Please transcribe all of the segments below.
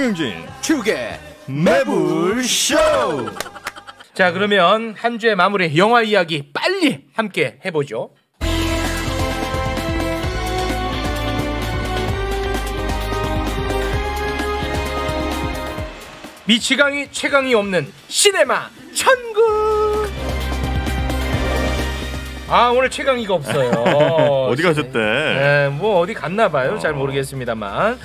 김용진 축의 매불쇼. 자, 그러면 한 주의 마무리 영화 이야기 빨리 함께 해보죠. 미치광이 최강이 없는 시네마 천국. 아, 오늘 최강이가 없어요. 어디 가셨대? 네, 뭐 어디 갔나봐요. 잘 모르겠습니다만.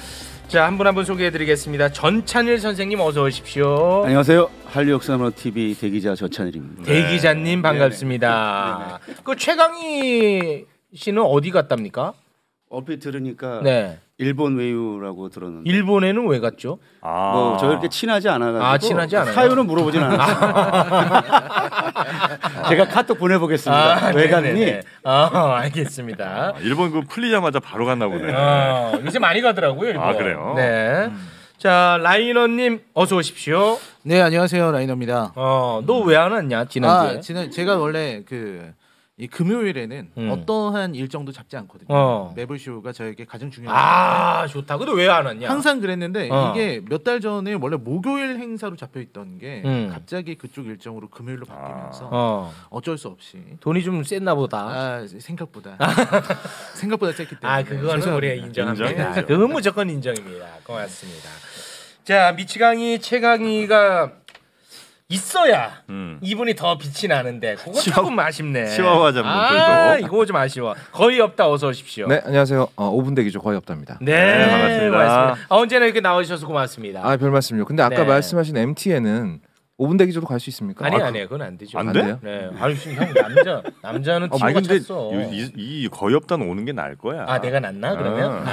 자, 한 분 한 분 소개해드리겠습니다. 전찬일 선생님 어서 오십시오. 안녕하세요. 한류역사문화TV 대기자 전찬일입니다. 대기자님 반갑습니다. 네네. 그 최강희 씨는 어디 갔답니까? 얼핏 들으니까 네. 일본 외유라고 들었는데. 일본에는 왜 갔죠? 뭐 저 이렇게 친하지 않아가지고. 친하지 않아요? 사유는 물어보진 않았어요. 제가 카톡 보내보겠습니다. 왜 갔니? 알겠습니다. 일본 그 풀리자마자 바로 갔나 보네. 이제 많이 가더라고요. 일본. 그래요? 네. 자, 라이너님 어서 오십시오. 네, 안녕하세요. 라이너입니다. 너 왜 안 왔냐 지난주에? 제가 원래 이 금요일에는 어떠한 일정도 잡지 않거든요. 매불쇼가 저에게 가장 중요한. 좋다. 근데 왜 안 왔냐? 항상 그랬는데 이게 몇 달 전에 원래 목요일 행사로 잡혀 있던 게 갑자기 그쪽 일정으로 금요일로 바뀌면서 어쩔 수 없이 돈이 좀 셌나 보다. 생각보다 셌기 때문에. 그거는 우리가 인정합니다. 인정이죠. 그건 무조건 인정입니다. 고맙습니다. 자, 미치광이 최강희가 있어야 이분이 더 빛이 나는데 그거 조금 아쉽네. 치와와 잡는 이거 좀 아쉬워. 거의 없다 어서 오십시오. 네, 안녕하세요. 5분 대기죠. 거의 없답니다. 네, 반갑습니다. 언제나 이렇게 나와주셔서 고맙습니다. 별 말씀요. 근데 아까 말씀하신 MT에는 5분 대기조로 갈 수 있습니까? 아니요, 그건 안 되죠. 안 돼? 돼요? 네, 형 남자는 아니 근데 찼어. 이 거의 없다는 오는 게 나을 거야. 내가 낫나 그러면?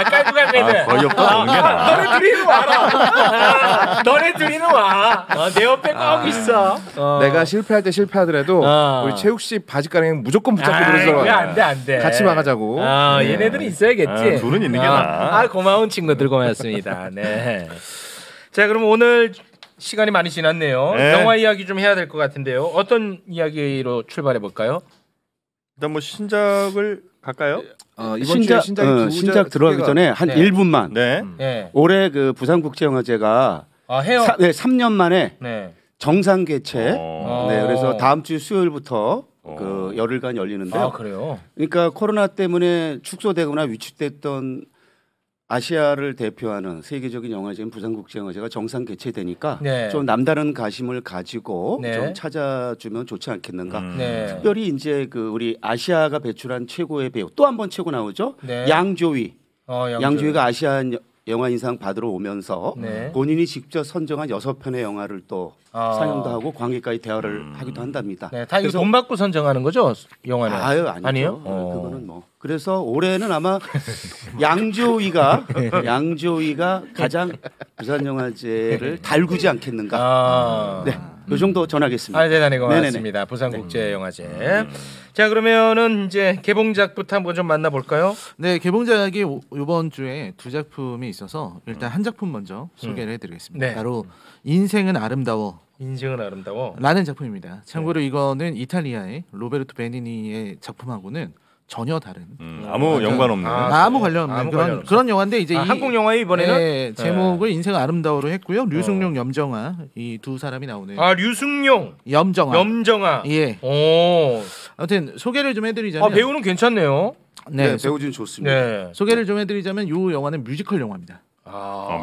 깔고 가거든. 거의 없다는 오는 게 나아. 너네 둘이는 와라. 너네 둘이는 와. 내 옆에 꼭 있어. 내가 실패할 때 실패하더라도 우리 최욱 씨 바지가랑이 무조건 붙잡고 들어서 안 돼. 같이 망하자고. 얘네들은 있어야겠지. 둘은 있는 게 나아. 고마운 친구들 고맙습니다. 네. 자, 그럼 오늘 시간이 많이 지났네요. 네. 영화 이야기 좀 해야 될 것 같은데요. 어떤 이야기로 출발해 볼까요? 일단 뭐 신작을 갈까요? 이번 주에 신작 들어가기 전에 한 1분만. 네. 올해 그 부산국제영화제가 해요? 3년 만에 정상 개최. 네, 그래서 다음 주 수요일부터 그 열흘간 열리는데요. 그래요? 그러니까 코로나 때문에 축소되거나 위축됐던 아시아를 대표하는 세계적인 영화제인 부산국제영화제가 정상 개최되니까 좀 남다른 가심을 가지고 좀 찾아주면 좋지 않겠는가. 특별히 이제 그 우리 아시아가 배출한 최고의 배우 또 한 번 최고 나오죠. 양조위. 양조위가 아시안 영화인상 받으러 오면서 본인이 직접 선정한 6편의 영화를 또 상영도 하고 관객과의 대화를 하기도 한답니다. 다 이거 돈 받고 선정하는 거죠? 영화는? 아니요. 그거는 뭐. 그래서 올해는 아마 양조위가 가장 부산영화제를 달구지 않겠는가. 이 정도 전하겠습니다. 대단히 고맙습니다. 부산국제영화제. 자, 그러면은 이제 개봉작부터 한번 좀 만나볼까요? 네, 개봉작이 이번 주에 두 작품이 있어서 일단 한 작품 먼저 소개를 해드리겠습니다. 바로 인생은 아름다워. 라는 작품입니다. 참고로 이거는 이탈리아의 로베르토 베니니의 작품하고는 전혀 다른 아무 연관 없는 아무 관련 없는 그런 영화인데 이제 한국 영화에 이번에는 제목을 인생 아름다워로 했고요. 류승룡, 염정아 이 두 사람이 나오는. 류승룡, 염정아. 예. 아무튼 소개를 좀 해드리자면 배우는 괜찮네요. 네, 배우진 좋습니다. 소개를 좀 해드리자면 이 영화는 뮤지컬 영화입니다.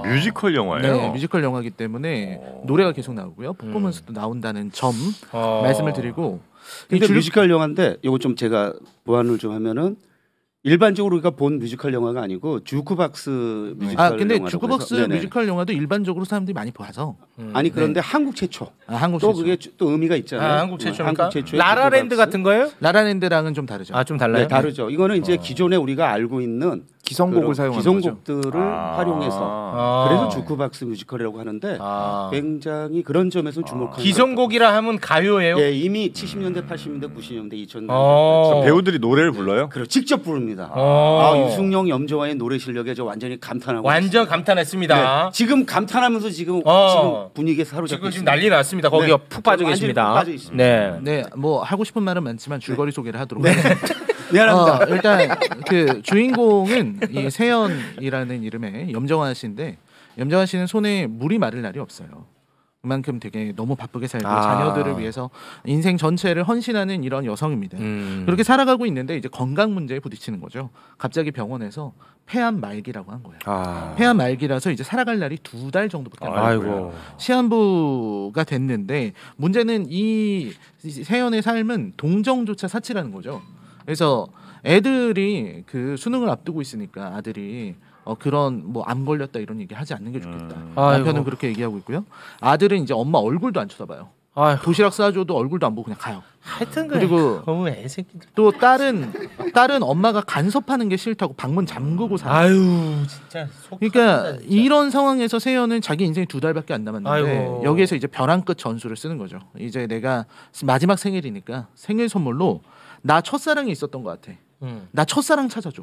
뮤지컬 영화예요? 네, 뮤지컬 영화이기 때문에 노래가 계속 나오고요. 퍼포먼스도 나온다는 점 말씀을 드리고. 근데 뮤지컬 영화인데 이거 좀 제가 보완을 좀 하면은 일반적으로 우리가 본 뮤지컬 영화가 아니고 주크박스 뮤지컬 근데 영화라고 주크박스 해서. 뮤지컬 영화도 일반적으로 사람들이 많이 봐서 아니 그런데 한국 최초. 한국 또 최초. 그게 또 의미가 있잖아요. 한국 최초니까. 한국 최초의 라라랜드 주크박스. 같은 거예요? 라라랜드랑은 좀 다르죠. 좀 달라요? 네, 다르죠. 이거는 이제 기존에 우리가 알고 있는 기성곡을 사용하는 기성곡들을 활용해서 그래서 주크박스 뮤지컬이라고 하는데 굉장히 그런 점에서 주목하는 기성곡이라 하면 가요예요? 예, 이미 70년대, 80년대, 90년대, 2000년대 배우들이 노래를 불러요? 그리고 직접 부릅니다. 유승용, 염정아의 노래 실력에 저 완전히 감탄하고 완전 있습니다. 감탄했습니다. 네, 지금 감탄하면서 지금 분위기에 사로잡고 지금 난리 났습니다. 거기가 푹 빠져 계십니다. 빠져 있습니다. 네, 뭐 하고 싶은 말은 많지만 줄거리 소개를 하도록 하겠습니다. 미안합니다. 일단 그 주인공은 이 세연이라는 이름의 염정아 씨인데 염정아 씨는 손에 물이 마를 날이 없어요. 그만큼 되게 너무 바쁘게 살고 자녀들을 위해서 인생 전체를 헌신하는 이런 여성입니다. 그렇게 살아가고 있는데 이제 건강 문제에 부딪히는 거죠. 갑자기 병원에서 폐암 말기라고 한 거예요. 폐암 말기라서 이제 살아갈 날이 2달 정도밖에 안 남았고요. 시한부가 됐는데 문제는 이 세연의 삶은 동정조차 사치라는 거죠. 그래서 애들이 그 수능을 앞두고 있으니까 아들이 그런 뭐 암 걸렸다 이런 얘기 하지 않는 게 좋겠다. 남편은 그렇게 얘기하고 있고요. 아들은 이제 엄마 얼굴도 안 쳐다봐요. 도시락 싸줘도 얼굴도 안 보고 그냥 가요. 하여튼 그리고 너무 애새끼들. 또 딸은 엄마가 간섭하는 게 싫다고 방문 잠그고 살아요. 아유 진짜. 그러니까 이런 상황에서 세연은 자기 인생이 2달밖에 안 남았는데 여기에서 이제 벼랑 끝 전술을 쓰는 거죠. 이제 내가 마지막 생일이니까 생일 선물로 나 첫사랑이 있었던 것 같아. 나 첫사랑 찾아줘.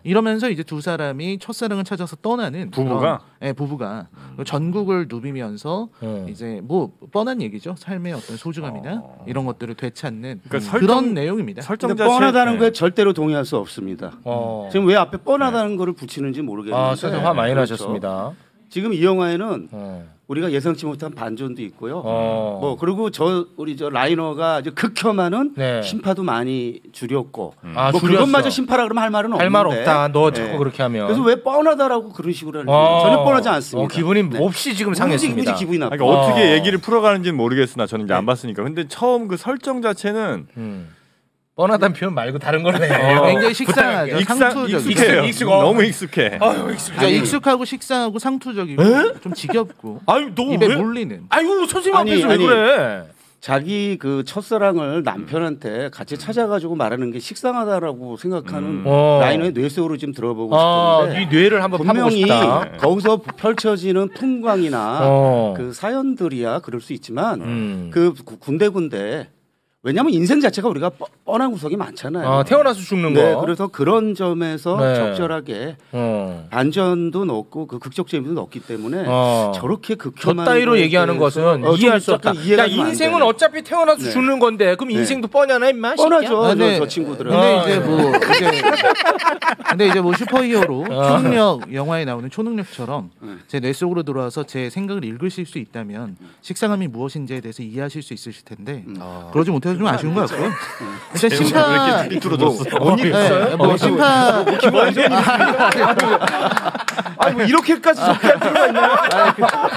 이러면서 이제 두 사람이 첫사랑을 찾아서 떠나는 부부가 부부가 전국을 누비면서 이제 뭐 뻔한 얘기죠. 삶의 어떤 소중함이나 이런 것들을 되찾는 그러니까 그런 내용입니다. 설정 자체 뻔하다는 거에 절대로 동의할 수 없습니다. 지금 왜 앞에 뻔하다는 거를 붙이는지 모르겠는데. 선생님 화 많이 나셨습니다. 지금 이 영화에는 우리가 예상치 못한 반전도 있고요. 뭐 그리고 우리 라이너가 이제 극혐하는 심파도 많이 줄였고. 뭐 그것마저 심파라 그러면 할 말은 없는데. 할 말 없다. 너 자꾸 그렇게 하면. 그래서 왜 뻔하다라고 그런 식으로 하는 거예요? 전혀 뻔하지 않습니다. 기분이 몹시 지금 상했습니다. 기분이 나빠. 그러니까 어떻게 얘기를 풀어가는지는 모르겠으나 저는 이제 안 봤으니까. 근데 처음 그 설정 자체는 뻔하다는 표현 말고 다른 거네. 굉장히 식상하죠. 상투적이고. 너무 익숙해. 익숙하고 식상하고 상투적이고 좀 지겹고 입에 물리는. 아유 선생님 앞에서 왜 그래? 자기 그 첫사랑을 남편한테 같이 찾아가지고 말하는 게 식상하다라고 생각하는 라이너의 뇌속으로 지금 들어보고 싶은데 이 뇌를 한번 파보고 싶다. 거기서 펼쳐지는 풍광이나 그 사연들이야 그럴 수 있지만 그 군데군데 왜냐하면 인생 자체가 우리가 뻔한 구석이 많잖아요. 태어나서 죽는 거. 그래서 그런 점에서 적절하게 반전도 넣고 그 극적 재미도 넣기 때문에 저렇게 극혐하는 저 따위로 얘기하는 것은 이해할 수 없다. 야 인생은 어차피 태어나서 죽는 건데 그럼 인생도 뻔하나 임마? 뻔하죠. 저 친구들은. 근데 이제 뭐 슈퍼히어로 초능력 영화에 나오는 초능력처럼 제 뇌 속으로 들어와서 제 생각을 읽으실 수 있다면 식상함이 무엇인지에 대해서 이해하실 수 있을 텐데 그러지 못해서 좀 아쉬운 것 같고요. 일단 심파 뭐 심파 뭐 이렇게까지 적할 필요가 있나요?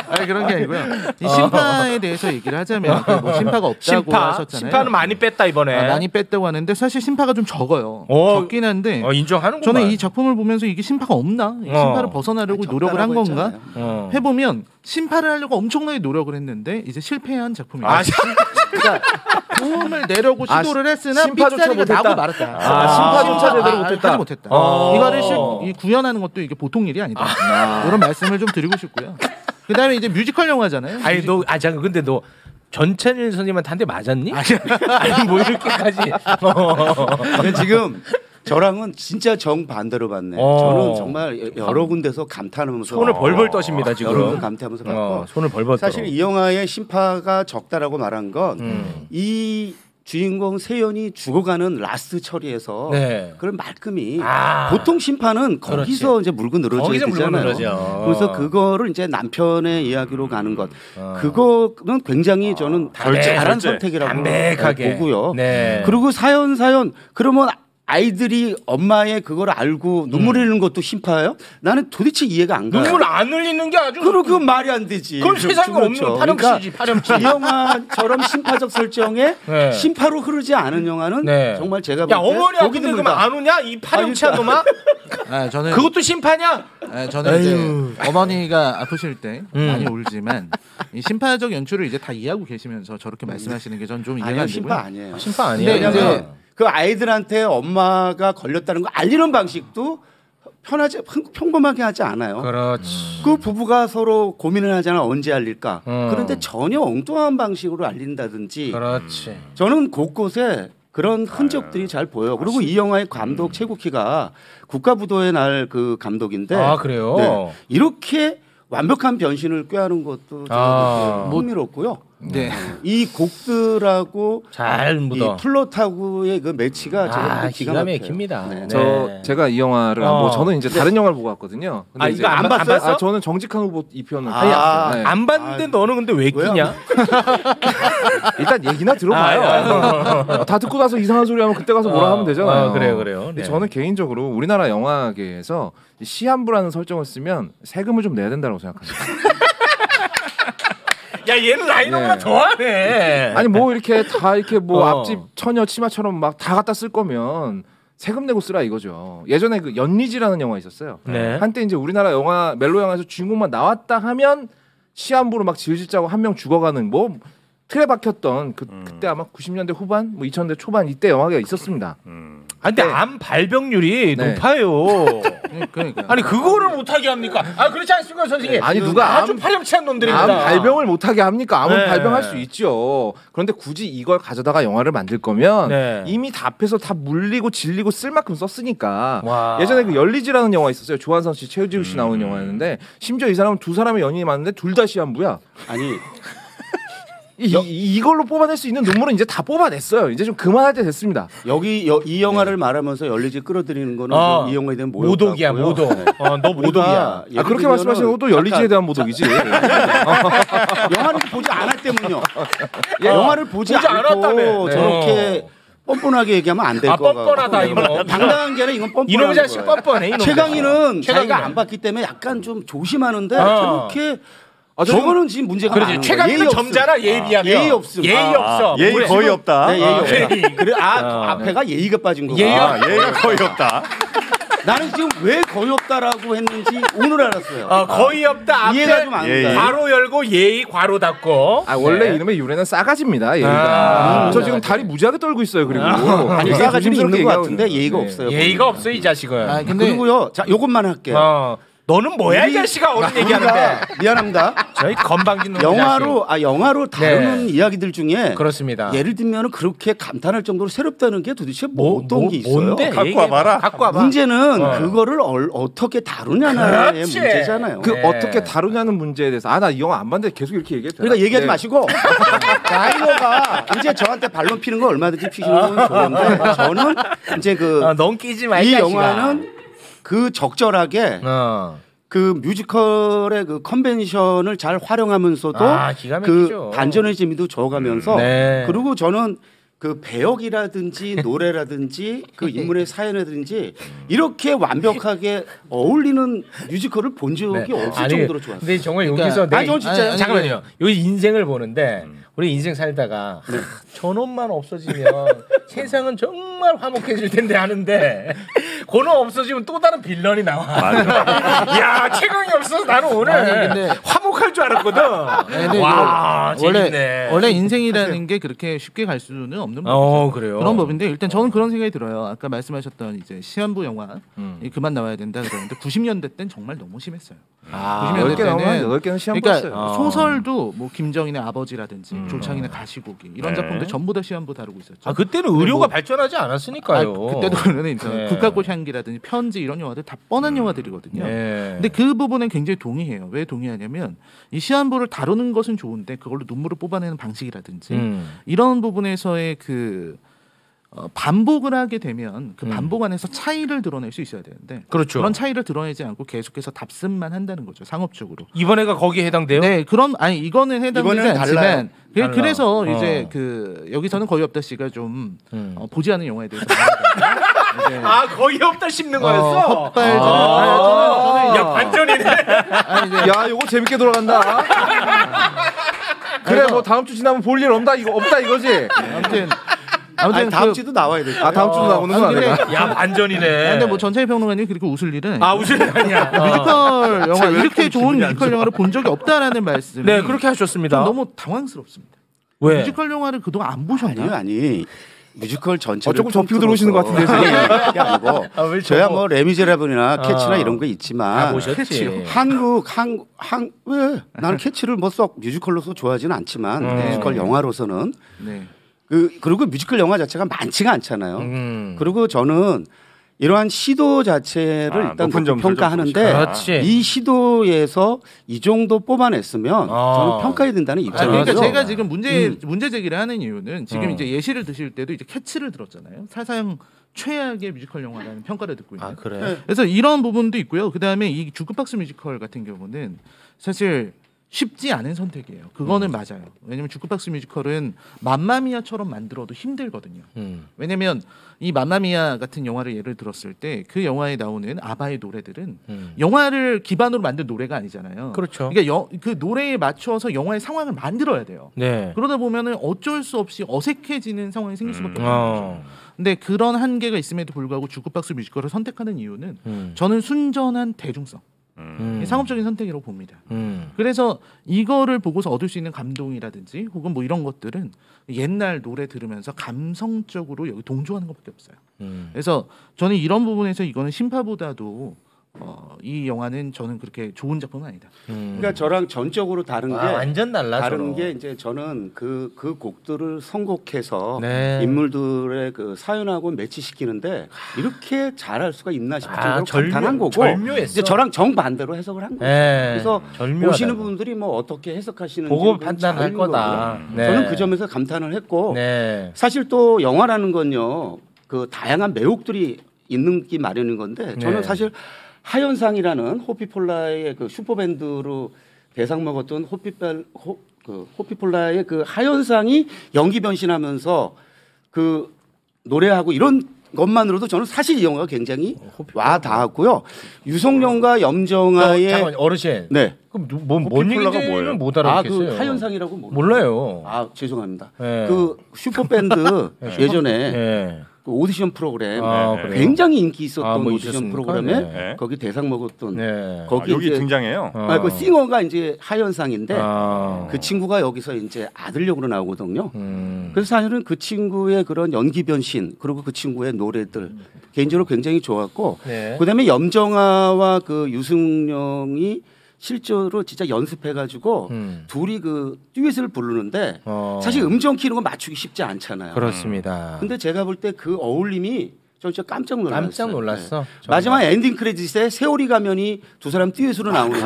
아니 그런 게 아니고요. 이 심파에 대해서 얘기를 하자면 뭐 심파가 없다고 하셨잖아요. 심파는 많이 뺐다 이번에. 많이 뺐다고 하는데 사실 심파가 좀 적어요. 적긴 한데 인정하는구만. 저는 이 작품을 보면서 이게 심파가 없나? 심파를 벗어나려고 노력을 한 건가? 해보면 심파를 하려고 엄청나게 노력을 했는데 이제 실패한 작품이에요. 그러니까 도움을 내려고 시도를 했으나 삑사리가 나고 말았다. 심파조차 제대로 못했다. 이거를 구현하는 것도 이게 보통 일이 아니다. 이런 말씀을 좀 드리고 싶고요. 그다음에 이제 뮤지컬 영화잖아요. 잠깐 근데 너 전찬일 선생님한테 한 대 맞았니? 아니 뭐 이렇게까지. 지금 저랑은 진짜 정반대로 봤네. 저는 정말 여러 군데서 감탄하면서 손을 벌벌 떠십니다 지금. 여러 군데 감탄하면서 봤고 손을 벌벌 떠. 사실 이 영화의 심파가 적다라고 말한 건 이 주인공 세연이 죽어가는 라스트 처리에서 그런 말끔히 보통 심파는 거기서 이제 물고 늘어져야 되잖아요. 그래서 그거를 이제 남편의 이야기로 가는 것 그거는 굉장히 저는 잘한 선택이라고 담백하게 보고요. 그리고 사연 그러면 아이들이 엄마의 그걸 알고 눈물 흘리는 것도 심파예요? 나는 도대체 이해가 안 가요. 눈물 안 흘리는 게 아주 그건 말이 안 되지. 그건 세상에 없는 파렴치지. 그러니까 이 영화처럼 심파적 설정에 심파로 흐르지 않은 영화는 정말 제가 볼 때 어머니 아픈데 그럼 안 우냐? 이 파렴치한 놈아? 저는 그것도 심파냐? 저는 이제 어머니가 아프실 때 많이 울지만 이 심파적 연출을 이제 다 이해하고 계시면서 저렇게 말씀하시는 게 전 좀 이해가 안 되고요. 심파 아니에요. 심파 아니에요. 근데 이제 그 아이들한테 엄마가 걸렸다는 거 알리는 방식도 평범하게 하지 않아요. 그렇지. 그 부부가 서로 고민을 하잖아. 언제 알릴까. 그런데 전혀 엉뚱한 방식으로 알린다든지. 그렇지. 저는 곳곳에 그런 흔적들이 잘 보여요. 그리고 이 영화의 감독 최국희가 국가부도의 날 그 감독인데. 그래요? 이렇게 완벽한 변신을 꾀하는 것도 저는 흥미롭고요. 네. 이 곡들하고 잘 묻어. 이 플롯하고의 그 매치가 제가 기가 막힙니다. 네. 제가 이 영화를 저는 이제 다른 영화를 보고 왔거든요. 근데 이거 안 봤어요? 저는 정직한 후보 2편을 안 봤는데 너는 근데 왜 끼냐? 일단 얘기나 들어봐요. 다 듣고 나서 이상한 소리 하면 그때 가서 뭐라 하면 되잖아요. 그래요. 근데 저는 개인적으로 우리나라 영화계에서 시한부라는 설정을 쓰면 세금을 좀 내야 된다고 생각합니다. 야 얘는 라이너보다 더하네. 아니 뭐 이렇게 다 이렇게 뭐 앞집 처녀 치마처럼 막 다 갖다 쓸 거면 세금 내고 쓰라 이거죠. 예전에 그 연리지라는 영화 있었어요. 네. 한때 이제 우리나라 영화 멜로 영화에서 주인공만 나왔다 하면 시한부로 막 질질 짜고 한 명 죽어가는 뭐 틀에 박혔던 그때 아마 90년대 후반, 뭐 2000년대 초반 이때 영화가 있었습니다. 근데 암 발병률이 높아요. 그러니까. 아니 그거를 못하게 합니까? 그렇지 않습니까 선생님? 아니 누가 아주 파렴치한 놈들입니다. 암 발병을 못하게 합니까? 암은 발병할 수 있죠. 그런데 굳이 이걸 가져다가 영화를 만들 거면 이미 다 앞에서 다 물리고 질리고 쓸 만큼 썼으니까. 예전에 그 열리지라는 영화 있었어요. 조한선 씨, 최우지우 씨 나오는 영화였는데 심지어 이 사람은 두 사람의 연인이 많은데 둘 다 시한부야. 아니 이걸로 뽑아낼 수 있는 눈물은 이제 다 뽑아냈어요. 이제 좀 그만할 때 됐습니다. 이 영화를 말하면서 열리지 끌어들이는 거는 이 영화에 대한 모독이야, 모독. 너 모독이야. 그렇게 말씀하시는 것도 열리지에 대한 모독이지. 영화를 보지 않았 때문요. 영화를 보지 않았다며 저렇게 뻔뻔하게 얘기하면 안 될 거가. 뻔뻔하다 이거. 당당한 게 아니라 이건 뻔뻔한 이놈의 자식 뻔뻔해. 최강희는 자기가 안 봤기 때문에 약간 좀 조심하는데 저렇게 저거는 지금 문제가 많은 거예요. 최강희는 점잖아 예의 비하면. 예의 없음. 예의 없어. 예의 거의 없다. 네, 예의 없다. 그래 앞에가 예의가 빠진 거야. 예의가 거의 없다. 나는 지금 왜 거의 없다라고 했는지 오늘 알았어요. 거의 없다. 앞에 이해가 좀 안 돼. 괄호 열고 예의 괄호 닫고. 원래 이름의 유래는 싸가지입니다. 예의가. 저 지금 다리 무지하게 떨고 있어요. 그리고 아니 싸가지는 있는 것 같은데 예의가 없어요. 예의가 없어 이 자식은. 그리고요. 자, 요것만 할게요. 너는 뭐야 이 자식아 어른 얘기하는데. 미안합니다. 저희 건방진 놈. 영화로 다루는 이야기들 중에 그렇습니다. 예를 들면 그렇게 감탄할 정도로 새롭다는 게 도대체 어떤 게 있어요? 뭔데? 갖고 와봐라. 갖고 와봐. 문제는 그거를 어떻게 다루냐는 문제잖아요. 어떻게 다루냐는 문제에 대해서 나 이 영화 안 봤는데 계속 이렇게 얘기해도 그러니까 얘기하지 마시고 라이너가 이제 저한테 반론 피는 거 얼마든지 피시는 건 좋은데 저는 이제 넌 끼지 마 이 영화는 그 적절하게 그 뮤지컬의 그 컨벤션을 잘 활용하면서도 그 반전의 재미도 줘가면서 그리고 저는 그 배역이라든지 노래라든지 그 인물의 사연이라든지 이렇게 완벽하게 어울리는 뮤지컬을 본 적이 없을 정도로 좋았어요. 근데 정말 여기서 진짜 잠깐만요. 여기 인생을 보는데 우리 인생 살다가 저놈만 없어지면 세상은 정말 화목해질 텐데 하는데 그놈 없어지면 또 다른 빌런이 나와. 야 최강이 없어서 나는 오늘 화목할 줄 알았거든. 와 재밌네. 원래 인생이라는 게 그렇게 쉽게 갈 수는 없는 법이죠. 그래요. 그런 법인데 일단 저는 그런 생각이 들어요. 아까 말씀하셨던 이제 시한부 영화 그만 나와야 된다 그러는데 90년대 때는 정말 너무 심했어요. 90년대 때는 8개는 시한부 그러니까 소설도 뭐 김정인의 아버지라든지 조창인의 가시고기 이런 작품들 전부 다 시한부 다루고 있었죠. 그때는 의료가 발전하지 않았으니까요. 그때도 그러는 국가꽃 향기라든지 편지 이런 영화들 다 뻔한 영화들이거든요. 근데 그 부분은 굉장히 동의해요. 왜 동의하냐면 이 시한부를 다루는 것은 좋은데 그걸로 눈물을 뽑아내는 방식이라든지 이런 부분에서의 그 반복을 하게 되면 그 반복 안에서 차이를 드러낼 수 있어야 되는데 그렇죠. 그런 차이를 드러내지 않고 계속해서 답습만 한다는 거죠. 상업적으로. 이번에가 거기에 해당돼요? 네, 이거는 해당되지 않지만 그래서 이제 그 여기서는 거의 없다 씨가 좀 보지 않은 영화에 대해서 거의 없다 씹는 거였어? 저는 야 반전이네. 야 이거 재밌게 돌아간다. 그래 뭐 다음 주 지나면 볼 일 없다 이거지. 아무튼 다음 주도 나와야 돼. 다음 주도 나오는구나. 야 반전이네. 근데 뭐 전체 평론가님 그렇게 웃을 일은 웃을 일 아니야. 뮤지컬 영화 이렇게 좋은 뮤지컬 영화를 본 적이 없다라는 말씀. 네 그렇게 하셨습니다. 너무 당황스럽습니다. 왜? 뮤지컬 영화를 그동안 안 보셨나요? 아니 뮤지컬 전체를 조금 접히고 들어오시는 것 같은데. 그게 아니고 저야 뭐 레미제라블이나 캐치나 이런 거 있지만 보셨지. 왜 나는 캐치를 뭐 썩 뮤지컬로서 좋아하지는 않지만 뮤지컬 영화로서는 그리고 뮤지컬 영화 자체가 많지가 않잖아요. 그리고 저는 이러한 시도 자체를 일단 평가하는데 이 시도에서 이 정도 뽑아냈으면 저는 평가해야 된다는 입장이죠. 그러니까 제가 지금 문제 제기를 하는 이유는 지금 이제 예시를 드실 때도 이제 캐츠를 들었잖아요. 사상 최악의 뮤지컬 영화라는 평가를 듣고 있는. 그래. 그래서 이런 부분도 있고요. 그다음에 이 주크박스 뮤지컬 같은 경우는 사실 쉽지 않은 선택이에요. 그거는 맞아요. 왜냐면 주크박스 뮤지컬은 맘마미아처럼 만들어도 힘들거든요. 왜냐면 이 맘마미아 같은 영화를 예를 들었을 때 그 영화에 나오는 아바의 노래들은 영화를 기반으로 만든 노래가 아니잖아요. 그렇죠. 그러니까 그 노래에 맞춰서 영화의 상황을 만들어야 돼요. 네. 그러다 보면은 어쩔 수 없이 어색해지는 상황이 생길 수밖에 없는 거죠. 근데 그런 한계가 있음에도 불구하고 주크박스 뮤지컬을 선택하는 이유는 저는 순전한 대중성. 상업적인 선택이라고 봅니다. 그래서 이거를 보고서 얻을 수 있는 감동이라든지 혹은 뭐 이런 것들은 옛날 노래 들으면서 감성적으로 여기 동조하는 것밖에 없어요. 그래서 저는 이런 부분에서 이거는 심파보다도 이 영화는 저는 그렇게 좋은 작품은 아니다. 그러니까 저랑 전적으로 다른 게 완전 달라. 다른 게 이제 저는 그 곡들을 선곡해서 인물들의 그 사연하고 매치시키는데 이렇게 잘할 수가 있나 싶을 정도로 감탄한 거고 이제 저랑 정반대로 해석을 한 거예요. 그래서 보시는 분들이 뭐 어떻게 해석하시는지 보고 판단할 거다. 저는 그 점에서 감탄을 했고 사실 또 영화라는 건요 그 다양한 매혹들이 있는 게 마련인 건데 저는 사실 하현상이라는 호피폴라의 그 슈퍼밴드로 대상 먹었던 호피폴라의 그 하현상이 연기 변신하면서 그 노래하고 이런 것만으로도 저는 사실 이 영화가 굉장히 와 닿았고요. 유성룡과 염정아의 잠깐 어르신. 네. 그럼 뭔 얘기인지 뭐예요? 못 알아듣겠어요. 그 하현상이라고 몰라요. 죄송합니다. 그 슈퍼밴드 예전에 그 오디션 프로그램 굉장히 인기 있었던 오디션 프로그램에 거기 대상 먹었던 거기 여기 등장해요. 그 싱어가 이제 하현상인데 그 친구가 여기서 이제 아들 역으로 나오거든요. 그래서 사실은 그 친구의 그런 연기 변신 그리고 그 친구의 노래들 개인적으로 굉장히 좋았고 그다음에 염정아와 그 유승룡이 실제로 진짜 연습해가지고 둘이 그 듀엣을 부르는데 사실 음정 키는 거 맞추기 쉽지 않잖아요. 그렇습니다. 근데 제가 볼 때 그 어울림이 저 진짜 깜짝 놀랐어요. 깜짝 놀랐어. 마지막 엔딩 크레딧에 세월이 가면이 두 사람 듀엣으로 나오는데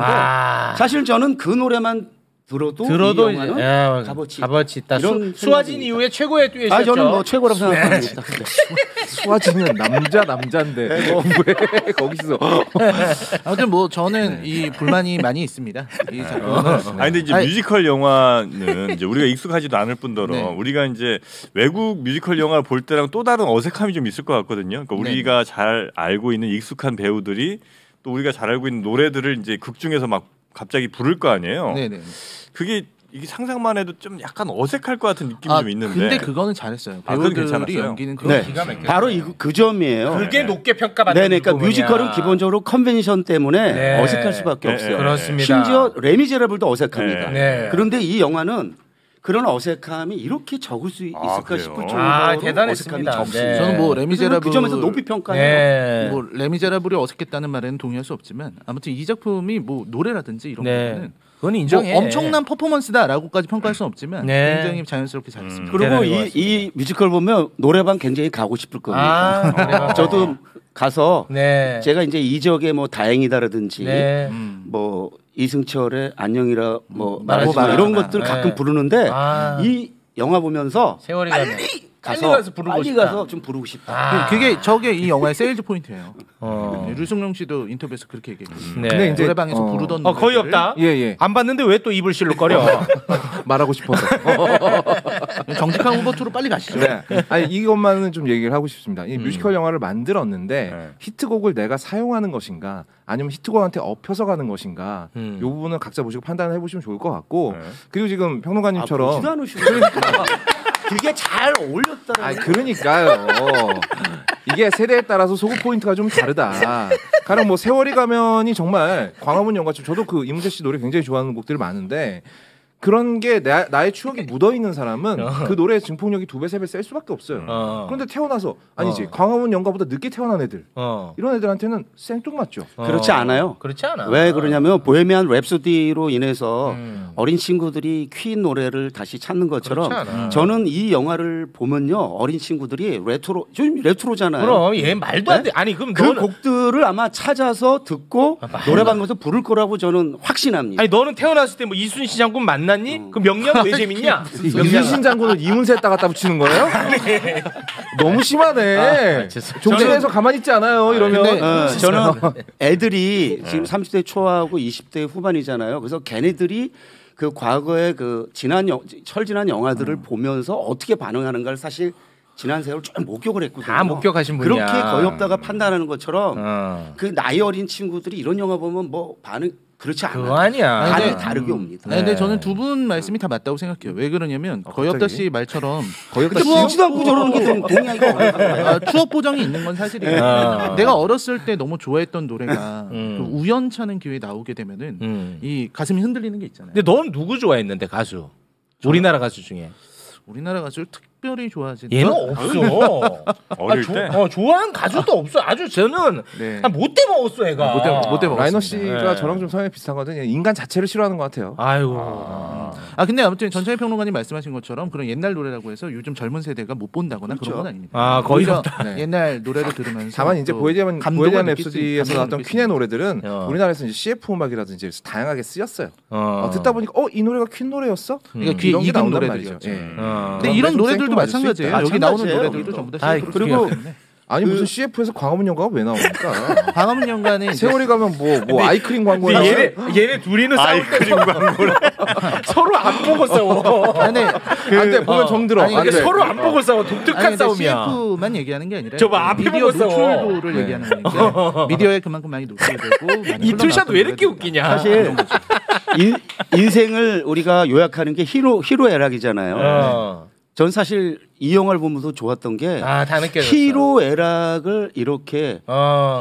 사실 저는 그 노래만 들어도 이 영화는 값어치 있다. 수아진 이후에 최고의 듀엣이었죠. 저는 뭐 최고라고 생각합니다. 수아진은 남자인데 왜 거기서 아무튼 뭐 저는 이 불만이 많이 있습니다. 이 작품은. 근데 이제 뮤지컬 영화는 이제 우리가 익숙하지도 않을 뿐더러 우리가 이제 외국 뮤지컬 영화를 볼 때랑 또 다른 어색함이 좀 있을 것 같거든요. 그러니까 우리가 잘 알고 있는 익숙한 배우들이 또 우리가 잘 알고 있는 노래들을 이제 극 중에서 막 갑자기 부를 거 아니에요. 네네. 그게 이게 상상만 해도 좀 약간 어색할 것 같은 느낌이 좀 있는데. 근데 그거는 잘했어요. 배우들이 연기는 기가 막혔어요. 바로 그 점이에요. 그게 높게 평가받는 부분이야. 그러니까 뮤지컬은 기본적으로 컨벤션 때문에 어색할 수밖에 없어요. 그렇습니다. 심지어 레미제라블도 어색합니다. 그런데 이 영화는 그런 어색함이 이렇게 적을 수 있을까 싶을 정도로 대단했습니다. 어색함이 적습니다. 저는 뭐 레미제라블 그 점에서 높이 평가해요. 뭐 레미제라블이 어색했다는 말에는 동의할 수 없지만 아무튼 이 작품이 뭐 노래라든지 이런 거는 그건 인정해. 뭐 엄청난 퍼포먼스다라고까지 평가할 수는 없지만 굉장히 자연스럽게 잘했습니다. 그리고 이 뮤지컬 보면 노래방 굉장히 가고 싶을 겁니다. 저도 가서 제가 이제 이적의 뭐 다행이다라든지 뭐 이승철의 안녕이라 뭐 말하지 마 이런 것들 가끔 부르는데 이 영화 보면서 세월이 빨리 가서 좀 부르고 싶다. 그게 저게 이 영화의 세일즈 포인트예요. 류승룡 씨도 인터뷰에서 그렇게 얘기했어요. 근데 이제 노래방에서 부르던 거의 없다. 안 봤는데 왜 또 입을 실룩거려? 말하고 싶어서. 정직한 후보투로 빨리 가시죠. 아니 이것만은 좀 얘기를 하고 싶습니다. 이 뮤지컬 영화를 만들었는데 히트곡을 내가 사용하는 것인가, 아니면 히트곡한테 엎혀서 가는 것인가, 이 부분은 각자 보시고 판단을 해보시면 좋을 것 같고. 그리고 지금 평론가님처럼 그게 잘 어울렸다. 그러니까요. 이게 세대에 따라서 소구 포인트가 좀 다르다. 가령 뭐 세월이 가면이 정말 광화문 연가처럼, 저도 그 이문세 씨 노래 굉장히 좋아하는 곡들이 많은데 그런 게 나의 추억이 묻어 있는 사람은 그 노래의 증폭력이 2배, 3배 셀 수밖에 없어요. 그런데 태어나서 아니지 광화문 연가보다 늦게 태어난 애들 이런 애들한테는 생뚱맞죠. 그렇지 않아요. 그렇지 않아. 왜 그러냐면 보헤미안 랩소디로 인해서 어린 친구들이 퀸 노래를 다시 찾는 것처럼 저는 이 영화를 보면요 어린 친구들이 레트로잖아요. 그럼 얘 말도 안 돼. 아니 그럼 그 곡들을 아마 찾아서 듣고 노래방에서 부를 거라고 저는 확신합니다. 아니 너는 태어났을 때 뭐 이순신 장군 만났니? 그 명량 왜 재밌냐? 이순신 장군을 이문세 갖다 붙이는 거예요? 너무 심하네. 종신에서 가만히 있지 않아요. 이러면 저는 애들이 지금 30대 초하고 20대 후반이잖아요. 그래서 걔네들이 그 과거의 그 철지난 영화들을 보면서 어떻게 반응하는가를 사실 지난 세월 쭉 목격을 했거든요. 다 목격하신 분이야. 그렇게 거의 없다가 판단하는 것처럼 그 나이 어린 친구들이 이런 영화 보면 뭐 반응 그렇지 않아요. 그거 아니야. 반응이 다르게 옵니다. 네. 근데 저는 두 분 말씀이 다 맞다고 생각해요. 왜 그러냐면 거엽다 씨 말처럼 거엽다 씨지도 않고 저러는 게 동의하기가 추억 보정이 있는 건 사실이에요. 내가 어렸을 때 너무 좋아했던 노래가 그 우연찮은 기회에 나오게 되면은 이 가슴이 흔들리는 게 있잖아요. 근데 넌 누구 좋아했는데 가수? 우리나라 가수 중에. 우리나라 가수를 특별히 좋아하지. 얘는 없어. 어릴 때. 좋아하는 가수도 없어. 아주 저는 못돼 먹었어 얘가. 못돼 먹었어. 라이너 씨가 저랑 좀 성향이 비슷하거든요. 인간 자체를 싫어하는 것 같아요. 아이고. 근데 아무튼 전창희 평론가님 말씀하신 것처럼 그런 옛날 노래라고 해서 요즘 젊은 세대가 못 본다거나 그렇죠. 그런 건 아닙니다. 거의 옛날 노래를 들으면서 다만 이제 보헤미안 랩소디에서 나왔던 퀸의 노래들은 우리나라에서 이제 CF 음악이라든지 다양하게 쓰였어요. 듣다 보니까 이 노래가 퀸 노래였어? 그러니까 귀에 익은 노래들이죠. 근데 이런 노래들도 마찬가지예요. 여기 나오는 노래들도 전부 다 CF. 그리고 아니 무슨 CF에서 광화문 연가가 왜 나옵니까? 광화문 연가는 세월이 가면 뭐 아이크림 광고에 얘네 둘이는 아이크림 광고를 서로 안 보고 싸워. 안돼 보면 정들어. 서로 안 보고 싸워. 독특한 싸움이야. CF만 얘기하는 게 아니라 저봐 앞에 미디어 보고 노출도를 얘기하는 거니까 미디어에 그만큼 많이 노출되고 이 투샷 왜 이렇게 웃기냐? 사실 인생을 우리가 요약하는 게 희로애락이잖아요. 전 사실 이 영화를 보면서 좋았던 게 다 느껴졌어. 희로애락을 이렇게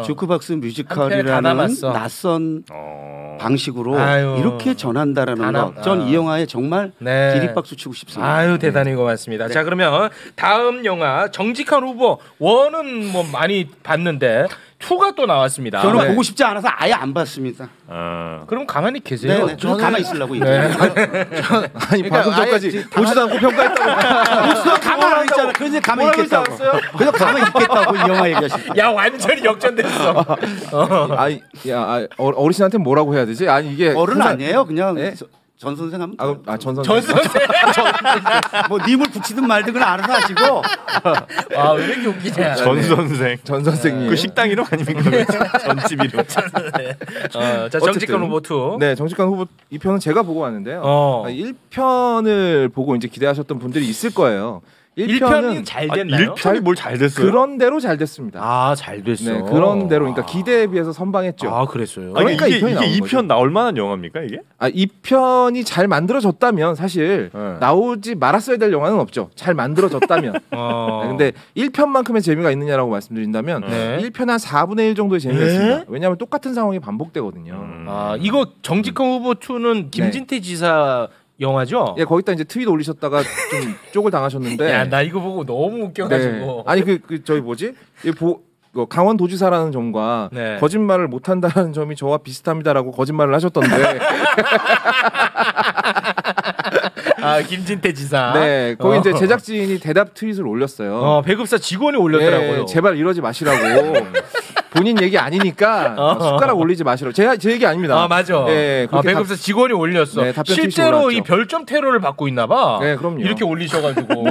주크박스 뮤지컬이라는 낯선 방식으로 이렇게 전한다라는 거. 전 이 영화에 정말 기립박수 치고 싶습니다. 아유 대단히 고맙습니다. 자 그러면 다음 영화 정직한 후보 1은 뭐 많이 봤는데 2가 또 나왔습니다. 저는 보고 싶지 않아서 아예 안 봤습니다. 그럼 가만히 계세요. 네, 저는 가만히 있으려고 얘기해요. 아니 방금 전까지 보지도 않고 평가했다고. 가만히 있잖아. 그래서 가만히 있겠다고. 그래서 가만히 있겠다고 이 영화 얘기하시죠. 야 완전히 역전됐어. 아니 어르신한테 뭐라고 해야 되지? 아니 이게 어른 아니에요. 그냥 전 선생 하면 전 선생. 전 선생. 뭐 님을 붙이든 말든 그건 알아서 하시고. 왜 이렇게 웃기냐. 전 선생. 전 선생님. 그 식당 이름 아닙니까? 전집 이름. 자 정직한 후보 2. 네, 정직한 후보 2편은 제가 보고 왔는데요. 1편을 보고 이제 기대하셨던 분들이 있을 거예요. 1편이 잘 됐나요? 1편이 뭘 잘 됐어요? 그런 대로 잘 됐습니다. 잘 됐어. 네, 그런 대로 그러니까 기대에 비해서 선방했죠. 그랬어요. 그러니까 이게 2편 나올 만한 영화입니까 이게? 2편이 잘 만들어졌다면 사실 나오지 말았어야 될 영화는 없죠. 잘 만들어졌다면. 근데 1편만큼의 재미가 있느냐라고 말씀드린다면 1편 한 4분의 1 정도의 재미가 있습니다. 왜냐하면 똑같은 상황이 반복되거든요. 이거 정직한 후보 2는 김진태 지사 영화죠? 예, 거기다 이제 트윗 올리셨다가 좀 쪽을 당하셨는데. 야, 나 이거 보고 너무 웃겨가지고. 아니 저희 뭐지? 강원도지사라는 점과 거짓말을 못한다는 점이 저와 비슷합니다라고 거짓말을 하셨던데. 김진태 지사. 네, 거기 이제 제작진이 대답 트윗을 올렸어요. 배급사 직원이 올렸더라고요. 제발 이러지 마시라고. 본인 얘기 아니니까 숟가락 올리지 마시라고. 제 얘기 아닙니다. 맞아. 네, 배급사 직원이 올렸어. 실제로 이 별점 테러를 받고 있나 봐. 네, 그럼요. 이렇게 올리셔가지고.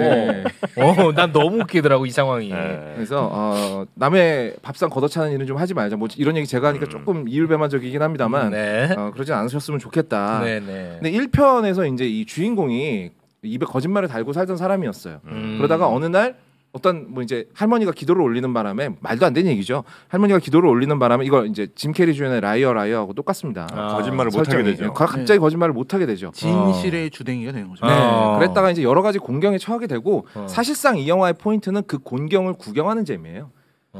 난 너무 웃기더라고 이 상황이. 그래서 남의 밥상 걷어차는 일은 좀 하지 말자. 뭐 이런 얘기 제가 하니까 조금 이율배반적이긴 합니다만 그러지 않으셨으면 좋겠다. 근데 1편에서 이제 이 주인공이 입에 거짓말을 달고 살던 사람이었어요. 그러다가 어느 날 어떤 뭐 이제 할머니가 기도를 올리는 바람에 말도 안 되는 얘기죠. 할머니가 기도를 올리는 바람에 이걸 이제 짐 캐리 주연의 라이어하고 똑같습니다. 거짓말을 못 하게 되죠. 갑자기 거짓말을 못 하게 되죠. 진실의 주댕이가 되는 거죠. 그랬다가 이제 여러 가지 곤경에 처하게 되고 사실상 이 영화의 포인트는 그 곤경을 구경하는 재미예요.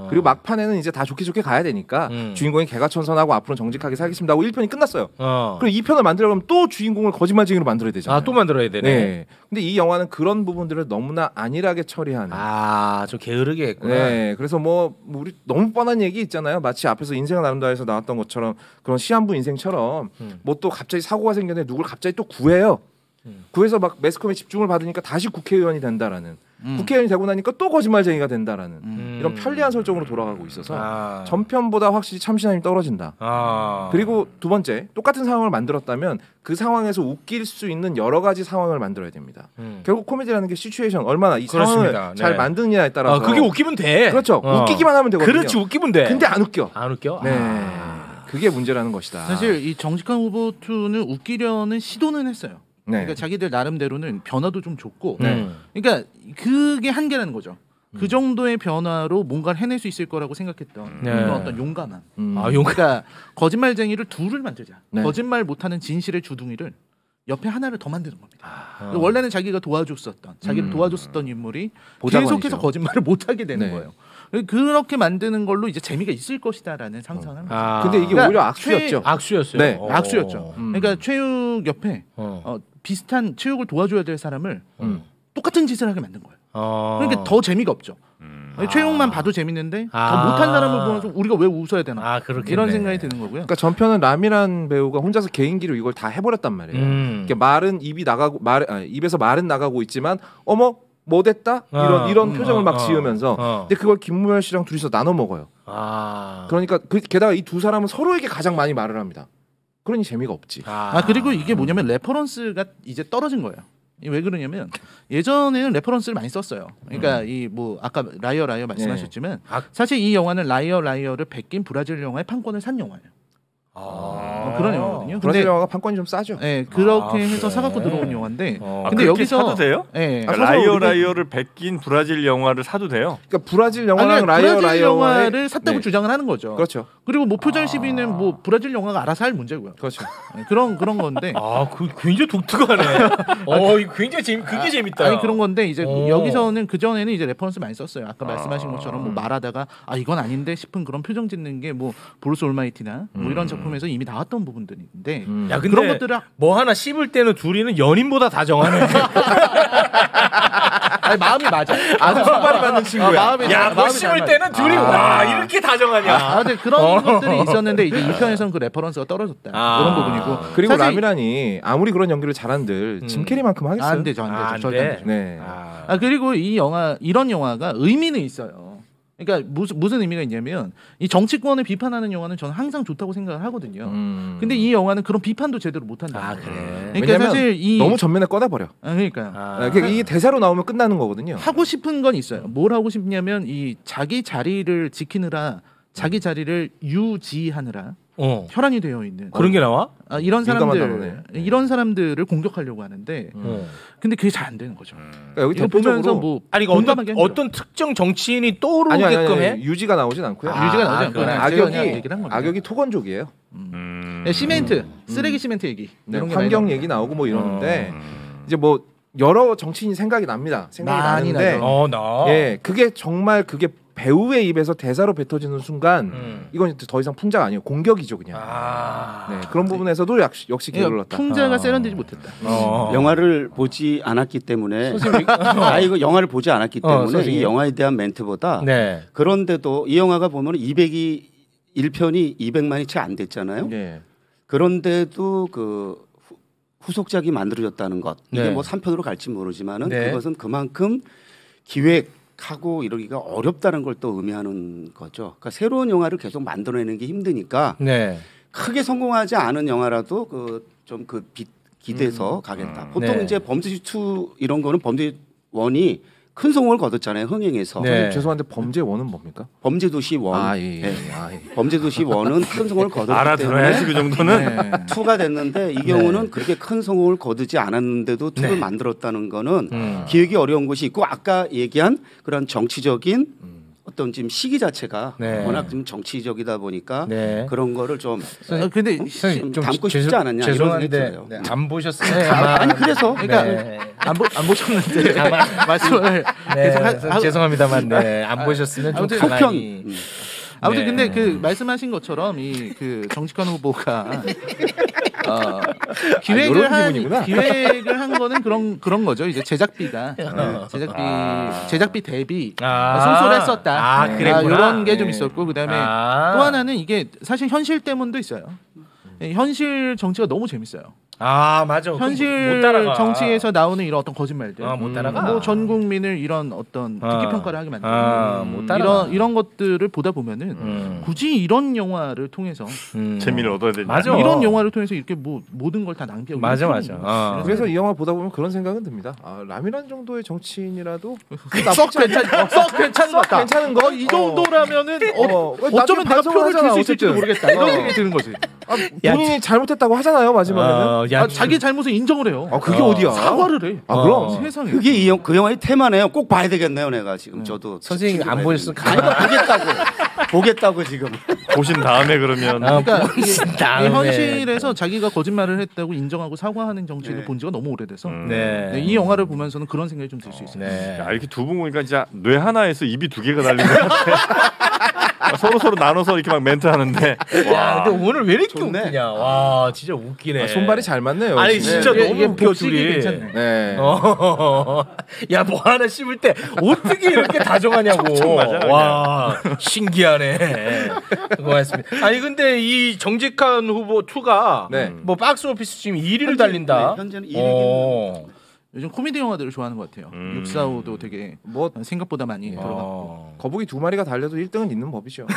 그리고 막판에는 이제 다 좋게 가야 되니까 주인공이 개가천선하고 앞으로 정직하게 살겠습니다 하고 1편이 끝났어요. 그럼 2편을 만들려면 또 주인공을 거짓말쟁이로 만들어야 되잖아요. 또 만들어야 되네. 네. 근데 이 영화는 그런 부분들을 너무나 안일하게 처리하는. 좀 게으르게 했구나. 네. 그래서 뭐 우리 너무 뻔한 얘기 있잖아요. 마치 앞에서 인생은 아름다워에서 나왔던 것처럼 그런 시한부 인생처럼 뭐 또 갑자기 사고가 생겼는데 누굴 갑자기 또 구해요. 구해서 막 매스컴에 집중을 받으니까 다시 국회의원이 된다라는. 국회의원이 되고 나니까 또 거짓말쟁이가 된다라는 이런 편리한 설정으로 돌아가고 있어서 전편보다 확실히 참신함이 떨어진다. 그리고 두 번째, 똑같은 상황을 만들었다면 그 상황에서 웃길 수 있는 여러 가지 상황을 만들어야 됩니다. 결국 코미디라는 게 시츄에이션 얼마나 이 그렇습니다. 상황을 잘 만드느냐에 따라서 그게 웃기면 돼. 그렇죠. 웃기기만 하면 되거든요. 그렇지, 웃기면 돼. 근데 안 웃겨. 안 웃겨? 네. 그게 문제라는 것이다. 사실 이 정직한 후보 2는 웃기려는 시도는 했어요. 그러니까 자기들 나름대로는 변화도 좀 줬고, 그러니까 그게 한계라는 거죠. 그 정도의 변화로 뭔가를 해낼 수 있을 거라고 생각했던 그런 어떤 용감함. 그러니까 거짓말쟁이를 둘을 만들자. 거짓말 못하는 진실의 주둥이를 옆에 하나를 더 만드는 겁니다. 원래는 자기가 도와줬었던, 자기를 도와줬었던 인물이 계속해서 거짓말을 못하게 되는 거예요. 그렇게 만드는 걸로 이제 재미가 있을 것이다라는 상상을. 근데 이게 그러니까 오히려 악수였죠. 악수였어요. 네, 악수였죠. 그러니까 최욱 옆에 비슷한 최욱을 도와줘야 될 사람을 똑같은 짓을 하게 만든 거예요. 그러니까 더 재미가 없죠. 최욱만 봐도 재밌는데 더 못한 사람을 보면서 우리가 왜 웃어야 되나 이런 생각이 드는 거고요. 그러니까 전편은 라미란 배우가 혼자서 개인기로 이걸 다 해버렸단 말이에요. 그러니까 말은 입이 나가고 입에서 말은 나가고 있지만 어머 뭐 됐다 이런 표정을 막 지으면서 근데 그걸 김무열 씨랑 둘이서 나눠 먹어요. 그러니까 게다가 이 두 사람은 서로에게 가장 많이 말을 합니다. 그러니 재미가 없지. 그리고 이게 뭐냐면 레퍼런스가 이제 떨어진 거예요. 왜 그러냐면 예전에는 레퍼런스를 많이 썼어요. 그러니까 이 뭐 아까 라이어 말씀하셨지만 사실 이 영화는 라이어를 베낀 브라질 영화의 판권을 산 영화예요. 그런 영화거든요. 브라질 영화가 판권이 좀 싸죠. 네, 그렇게 해서 사갖고 들어온 영화인데. 근데 여기서 사도 돼요? 네, 라이어를 베낀 브라질 영화를 사도 돼요? 그러니까 브라질 영화랑 브라질 영화를 샀다고 주장을 하는 거죠. 그렇죠. 그리고 뭐 표절 시비는 뭐 브라질 영화가 알아서 할 문제고요. 그렇죠. 네, 그런 건데. 그 굉장히 독특하네. 굉장히 그게 재밌다. 아니 그런 건데 이제 여기서는 그 전에는 이제 레퍼런스 많이 썼어요. 아까 말씀하신 것처럼 뭐 말하다가 이건 아닌데 싶은 그런 표정 짓는 게 뭐 브루스 올마이티나 뭐 이런 작품에서 이미 나왔던 부분들인데. 야, 근데 그런 것들을 뭐 하나 씹을 때는 둘이는 연인보다 다정하네. 마음이 맞아. 아주 손발이 맞는 친구야. 뭐 씹을 때는 둘이 이렇게 다정하냐. 근데 그런 것들이 있었는데 이제 2편에서는 그 레퍼런스가 떨어졌다. 이런 부분이고. 그리고 라미란이 아무리 그런 연기를 잘한들 짐 캐리만큼 하겠어요? 안 되죠. 절대 안 되죠. 네. 그리고 이런 영화가 의미는 있어요. 그러니까 무슨 의미가 있냐면 이 정치권을 비판하는 영화는 저는 항상 좋다고 생각을 하거든요. 근데 이 영화는 그런 비판도 제대로 못한다. 그래. 그러니까 사실 너무 전면에 꺼내버려. 그러니까요. 이게 대사로 나오면 끝나는 거거든요. 하고 싶은 건 있어요. 뭘 하고 싶냐면 이 자기 자리를 지키느라 자기 자리를 유지하느라 혈안이 되어 있는 그런 게 나와? 이런 사람들을 공격하려고 하는데 근데 그게 잘 안 되는 거죠. 그러니까 여기 대표적으로 뭐 어떤 특정 정치인이 떠오르게끔 해? 유지가 나오진 않고요. 유지가 나오지 않고 악역이 토건족이에요. 시멘트 쓰레기 시멘트 얘기 환경 얘기 나오고 뭐 이러는데 이제 뭐 여러 정치인이 생각이 납니다. 생각이 나는데 그게 정말 그게 배우의 입에서 대사로 뱉어지는 순간 이건 더 이상 풍자가 아니에요. 공격이죠 그냥. 그런 부분에서도 역시 게을렀다. 풍자가 세련되지 못했다. 영화를 보지 않았기 때문에 이거 영화를 보지 않았기 때문에 이 영화에 대한 멘트보다 그런데도 이 영화가 보면 1편이 200만이 채 안 됐잖아요. 그런데도 그 후속작이 만들어졌다는 것 이게 뭐 3편으로 갈지 모르지만은 그것은 그만큼 기획하고 이러기가 어렵다는 걸 또 의미하는 거죠. 그러니까 새로운 영화를 계속 만들어내는 게 힘드니까 크게 성공하지 않은 영화라도 좀 기대서 가겠다. 보통 이제 범죄지 2 이런 거는 범죄 1이 큰 성공을 거뒀잖아요. 흥행에서. 죄송한데 범죄 1은 뭡니까? 범죄도시 1. 범죄도시 1은 큰 성공을 거뒀기 알아들어야지 그 정도는. 2가 됐는데 이 경우는 그렇게 큰 성공을 거두지 않았는데도 2를 만들었다는 거는 기획이 어려운 것이 있고 아까 얘기한 그런 정치적인 어떤 지금 시기 자체가 워낙 좀 정치적이다 보니까 그런 거를 좀 근데 좀 담고 싶지 않았냐 죄송한데 안 보셨어요? 아니 그래서 그러니까 안 보셨는데 말씀을 죄송합니다만 안 보셨으면 좀 가만히 아무튼 근데 그 말씀하신 것처럼 이 그 정직한 후보가 기획을 한 거는 그런 거죠. 이제 제작비가 제작비 대비 순소했었다. 이런 게 좀 있었고 그다음에 또 하나는 이게 사실 현실 때문도 있어요. 현실 정치가 너무 재밌어요. 맞아. 현실 정치에서 나오는 이런 어떤 거짓말들, 못 따라가. 뭐 전 국민을 이런 어떤 듣기 평가를 하게 만드는 못 따라가. 이런 것들을 보다 보면은 굳이 이런 영화를 통해서 재미를 얻어야 되냐? 맞아. 이런 영화를 통해서 이렇게 뭐 모든 걸 다 낭비하고 맞아. 그래서 이 영화 보다 보면 그런 생각은 듭니다. 라미란 정도의 정치인이라도 썩 괜찮은 거 이 정도라면은 어쩌면 내가 표를 줄 수 있을지도 모르겠다 이런 생각이 드는 거지. 본인이 잘못했다고 하잖아요 마지막에는. 자기 잘못을 인정을 해요. 그게 어디야? 사과를 해. 그럼 세상에. 그게 그 영화의 테마네요. 꼭 봐야 되겠네요. 내가 지금 저도 선생님 안 보셨으면 보겠다고 지금. 보신 다음에 그러면 그러니까 이 현실에서 자기가 거짓말을 했다고 인정하고 사과하는 정치를 본 지가 너무 오래돼서 이 영화를 보면서는 그런 생각이 좀 들 수 있어요. 이렇게 두 분 보니까 진짜 뇌 하나에서 입이 두 개가 달린 것 같아. 서로 나눠서 이렇게 막 멘트 하는데. 야, 근데 오늘 왜 이렇게 웃기냐? 와, 진짜 웃기네. 손발이 잘 맞네요. 아니 진짜 너무 웃겨 둘이. 괜찮네. 야, 뭐 하나 씹을 때 어떻게 이렇게 다정하냐고. 와, 신기하네. 고맙습니다. 아니 근데 이 정직한 후보 2가 뭐 박스 오피스 지금 1위를 달린다. 현재는 1위긴. 요즘 코미디 영화들을 좋아하는 것 같아요. 645도 되게 생각보다 많이 들어갔고. 거북이 2마리가 달려도 1등은 있는 법이죠.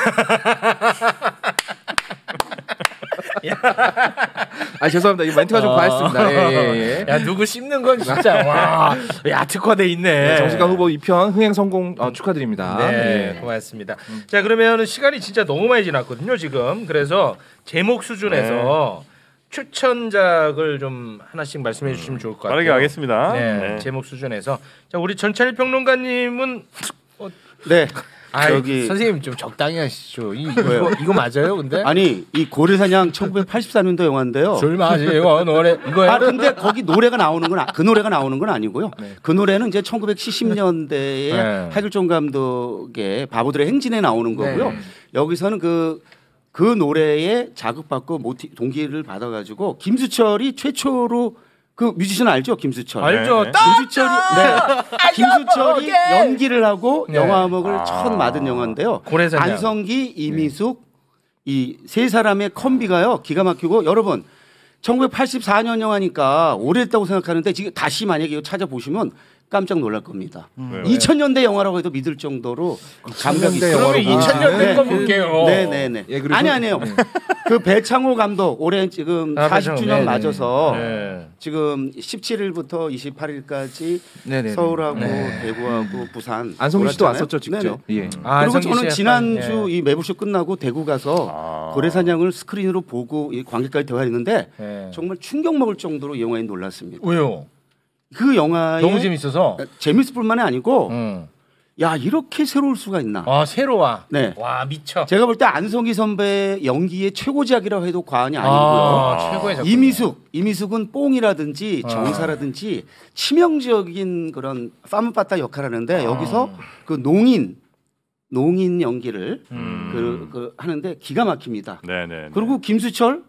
죄송합니다. 이 멘트가 좀 과했습니다. 야, 누구 씹는 건 진짜 와, 야 특화돼 있네. 정직한 후보 2편 흥행 성공 축하드립니다. 고맙습니다. 자, 그러면 시간이 진짜 너무 많이 지났거든요 지금. 그래서 제목 수준에서 추천작을 좀 하나씩 말씀해 주시면 좋을 것 같아요. 빠르게 하겠습니다. 제목 수준에서. 자, 우리 전찬일 평론가님은 저기 선생님 좀 적당히 하시죠. 이거 맞아요, 근데? 아니 이 고래사냥 1984년도 영화인데요. 졸마지 이거 노래 이거예요. 근데 거기 노래가 나오는 건 그 노래가 나오는 건 아니고요. 그 노래는 이제 1970년대에 하길종 감독의 바보들의 행진에 나오는 거고요. 여기서는 그 노래에 자극받고 동기를 받아가지고 김수철이 최초로 그 뮤지션 알죠? 김수철. 알죠. 김수철이 연기를 하고 영화 음악을 처음 맡은 영화인데요. 안성기, 이미숙 이 세 사람의 콤비가요 기가 막히고 여러분 1984년 영화니까 오래됐다고 생각하는데 지금 다시 만약에 이거 찾아보시면 깜짝 놀랄 겁니다. 2000년대 영화라고 해도 믿을 정도로 감각이 있어요. 2000년대 거 볼게요. 네네네. 아니에요. 그 배창호 감독 올해 지금 40주년 맞아서 지금 17일부터 28일까지 서울하고 대구하고 부산 안성기 씨도 왔었죠 직접. 그리고 저는 지난주 이 매부쇼 끝나고 대구 가서 고래사냥을 스크린으로 보고 이 관객과의 대화했는데 정말 충격 먹을 정도로 이 영화에 놀랐습니다. 왜요? 그 영화에 너무 재밌어서 재밌을 뿐만이 아니고 야 이렇게 새로울 수가 있나? 새로워. 와 미쳐. 제가 볼 때 안성기 선배 연기의 최고작이라고 해도 과언이 아니고요. 최고의 작품. 이미숙은 뽕이라든지 정사라든지 치명적인 그런 파무파타 역할을 하는데 여기서 그 농인 연기를 하는데 기가 막힙니다. 그리고 김수철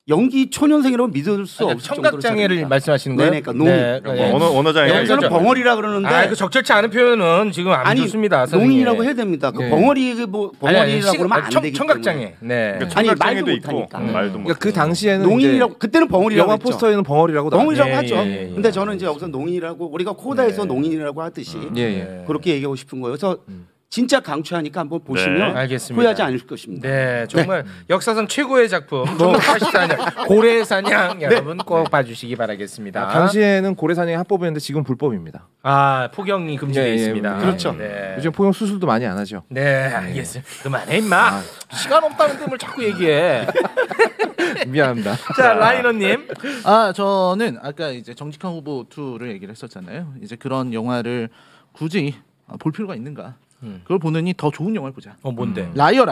연기 초년생이라고 믿을 수 없을 정도로 청각장애를 말씀하시는 거예요? 네, 그러니까 언어 장애. 여기서는 벙어리라 그러는데 그 적절치 않은 표현은 지금 안 좋습니다. 농인이라고 해야 됩니다. 그 벙어리라고 그러면 안 되기 청각장애. 때문에. 아니 말도 못하니까. 그러니까 그 당시에는 농인이라고 그때는 벙어리라고 영화 포스터에는 벙어리라고 하죠. 근데 저는 이제 여기서 농인이라고 우리가 코다에서 농인이라고 하듯이 그렇게 얘기하고 싶은 거예요. 그래서 진짜 강추하니까 한번 보시면 후회하지 않을 것입니다. 네, 정말 역사상 최고의 작품 1984년 고래사냥 여러분 꼭 봐주시기 바라겠습니다. 당시에는 고래사냥이 합법이었는데 지금 불법입니다. 폭영이 금지되어 있습니다. 그렇죠. 요즘 폭영 수술도 많이 안 하죠. 네, 알겠습니다. 그만해 임마. 시간 없다는데 뭘 자꾸 얘기해. 미안합니다. 자, 라이너님. 저는 아까 이제 정직한 후보 2를 얘기를 했었잖아요. 이제 그런 영화를 굳이 볼 필요가 있는가? 그걸 보느니 더 좋은 영화를 보자. 뭔데? 라이어.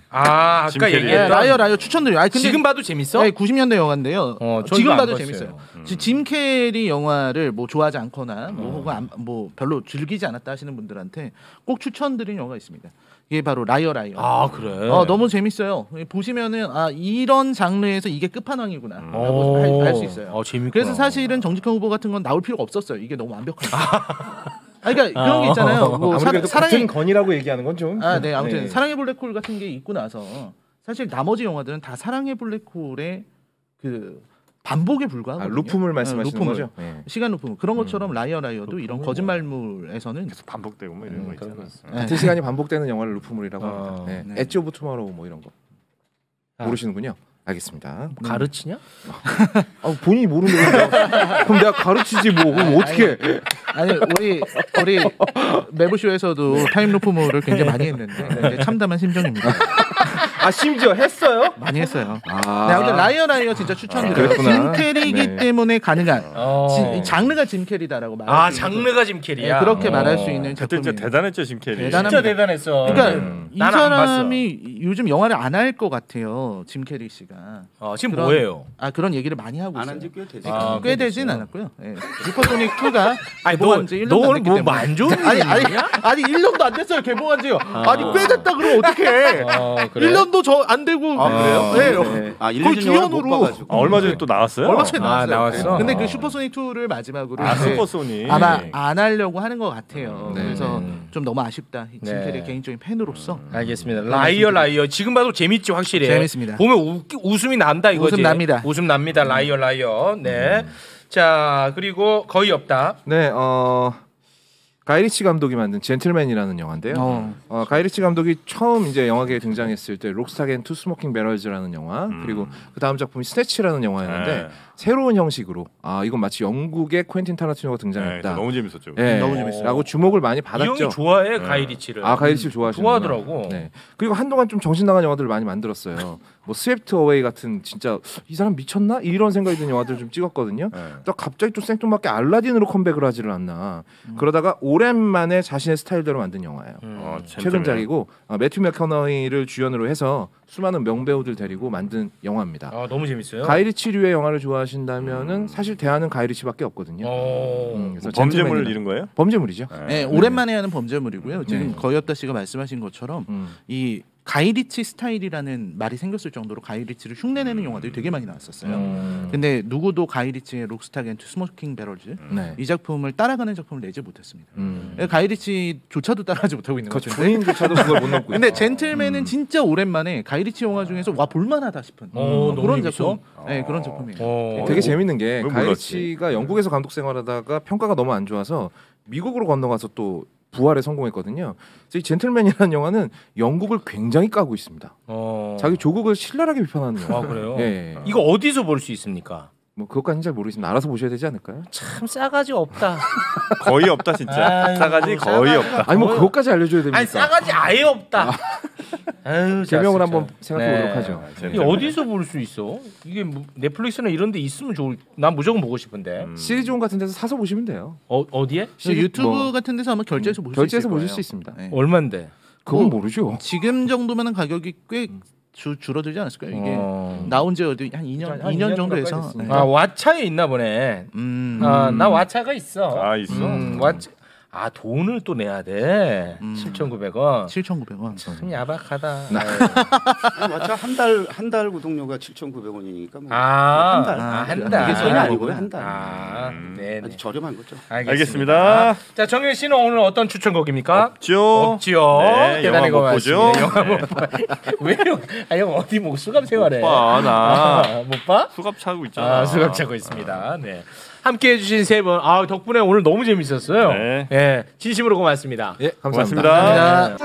아까 얘기했던 라이어 추천드려요. 근데 지금 봐도 재밌어? 네, 90년대 영화인데요. 지금 봐도 재밌어요. 짐 캐리 영화를 뭐 좋아하지 않거나 혹은 뭐 별로 즐기지 않았다 하시는 분들한테 꼭 추천드리는 영화가 있습니다. 이게 바로 라이어. 아 그래? 너무 재밌어요. 보시면은 이런 장르에서 이게 끝판왕이구나라고 알 수 있어요. 재밌구나. 그래서 사실은 정직한 후보 같은 건 나올 필요가 없었어요. 이게 너무 완벽하니까. 그러니까 그런 게 있잖아요. 뭐 사랑의 건이라고 얘기하는 건 좀. 네, 아무튼 사랑의 블랙홀 같은 게 있고 나서 사실 나머지 영화들은 다 사랑의 블랙홀의 그 반복에 불과하거든요. 루프물 말씀하시는 거죠? 네. 시간 루프물 그런 것처럼 라이어도 이런 거짓말물에서는 계속 반복되고 뭐 이런 거 있잖아요. 같은 시간이 반복되는 영화를 루프물이라고 합니다. 엣지 오브 투모로우 뭐 이런 거 모르시는군요. 알겠습니다. 가르치냐? 본인이 모르는데 그럼 내가 가르치지 뭐. 그럼 어떻게? 아니 우리 매부쇼에서도 타임루프물을 굉장히 많이 했는데 참담한 심정입니다. 심지어 했어요? 많이 했어요. 네, 아무튼 라이어 진짜 추천드려요. 짐 캐리이기 때문에 가능한 장르가 짐 캐리다라고 말할 수 장르가 짐 캐리야. 네, 그렇게 말할 수 있는 작품이. 진짜 대단했죠 짐 캐리. 진짜 대단했어. 그러니까 이 사람이 요즘 영화를 안 할 것 같아요. 짐 캐리 씨가. 지금 뭐예요? 그런 얘기를 많이 하고 있어요. 안 한 지 꽤 되지. 꽤 되진 않았고요. 슈퍼소닉 2가 개봉한 지 1년도 안 됐기 때문에. 안 좋은 아니 1년도 안 됐어요. 개봉한 지요. 꽤 됐다 그러면 어떡해. 1년도 안 되고. 그래요? 네. 1년 전에 못 봐가지고. 얼마 전에 또 나왔어요? 얼마 전에 나왔어. 근데 그 슈퍼소닉 2를 마지막으로 슈퍼소닉 아마 안 하려고 하는 것 같아요. 그래서 좀 너무 아쉽다. 짐 캐리 개인적인 팬으로서. 알겠습니다. 라이어 지금 봐도 재밌지 확실히. 재밌습니다. 보면 웃음이 난다 이거지. 웃음 납니다. 라이어. 네. 자 그리고 거의 없다. 네. 가이리치 감독이 만든 젠틀맨이라는 영화인데요. 가이리치 감독이 처음 이제 영화계에 등장했을 때 록스타드 앤 투 스모킹 배럴즈라는 영화 그리고 그 다음 작품이 스네치라는 영화였는데 새로운 형식으로 이건 마치 영국의 퀸틴 타란티노가 등장했다. 너무 재밌었죠. 너무 재밌어요. 라고 주목을 많이 받았죠. 이 형이 좋아해 가이리치를. 가이리치를 좋아하더라고. 네. 그리고 한동안 좀 정신 나간 영화들을 많이 만들었어요. 뭐 스웨프트 어웨이 같은 진짜 이 사람 미쳤나 이런 생각이 드는 영화들을 좀 찍었거든요. 또 갑자기 또 생뚱맞게 알라딘으로 컴백을 하지를 않나. 그러다가 오랜만에 자신의 스타일대로 만든 영화예요. 최근작이고 매튜 맥커너이를 주연으로 해서 수많은 명배우들 데리고 만든 영화입니다. 너무 재밌어요. 가이리치류의 영화를 좋아하신다면은 사실 대안은 가이리치밖에 없거든요. 그래서 범죄물 이런 거예요? 범죄물이죠. 네, 오랜만에 하는 범죄물이고요. 지금 거의없다 씨가 말씀하신 것처럼 이 가이리치 스타일이라는 말이 생겼을 정도로 가이리치를 흉내내는 영화들이 되게 많이 나왔었어요. 근데 누구도 가이리치의 록스타드 앤 투 스모킹 배럴즈 이 작품을 따라가는 작품을 내지 못했습니다. 가이리치조차도 따라가지 못하고 있는 거죠. 본인조차도 그걸 못 넘고. 근데 젠틀맨은 진짜 오랜만에 가이리치 영화 중에서 볼만하다 싶은 그런 작품. 네, 그런 작품이에요. 되게 재밌는 게 가이리치가 영국에서 감독 생활하다가 평가가 너무 안 좋아서 미국으로 건너가서 또 부활에 성공했거든요. 그래서 이 젠틀맨이라는 영화는 영국을 굉장히 까고 있습니다. 자기 조국을 신랄하게 비판하는 영화. 그래요? 예. 이거 어디서 볼 수 있습니까? 뭐 그것까지는 잘 모르겠습니다. 알아서 보셔야 되지 않을까요? 참 싸가지 없다. 거의 없다 진짜. 싸가지 거의 없다. 아니 뭐 그것까지 알려줘야 됩니까? 아니 싸가지 아예 없다. 제명을 한번 생각해 보도록 하죠. 이게 어디서 볼 수 있어? 이게 뭐 넷플릭스나 이런 데 있으면 난 무조건 보고 싶은데. 시리즈온 같은 데서 사서 보시면 돼요. 어디에? 유튜브 같은 데서 아마 결제해서 보실 수 있습니다. 네. 얼마인데? 그건 모르죠. 지금 정도면은 가격이 꽤 줄어들지 않았을까요? 이게 나온 지 어디 한 2년 정도 해서. 왓챠에 있나 보네. 나 왓챠가 있어. 있어. 왓챠. 돈을 또 내야 돼. 7,900원. 7,900원. 참 야박하다. 맞아 한 달 구독료가 7,900원이니까 뭐. 한 달. 이게 소리 아니고요, 한 달. 네. 아주 저렴한 거죠. 알겠습니다. 자, 정현 씨는 오늘 어떤 추천곡입니까? 없죠. 네, 대단히 영화 못 보죠. 영화 못 봐. 왜요? 형 어디 뭐 수갑 생활해? 못 봐, 나. 못 봐? 수갑 차고 있잖아. 수갑 차고 있습니다. 네. 함께 해주신 세 분, 덕분에 오늘 너무 재밌었어요. 네. 진심으로 고맙습니다. 예, 감사합니다. 고맙습니다.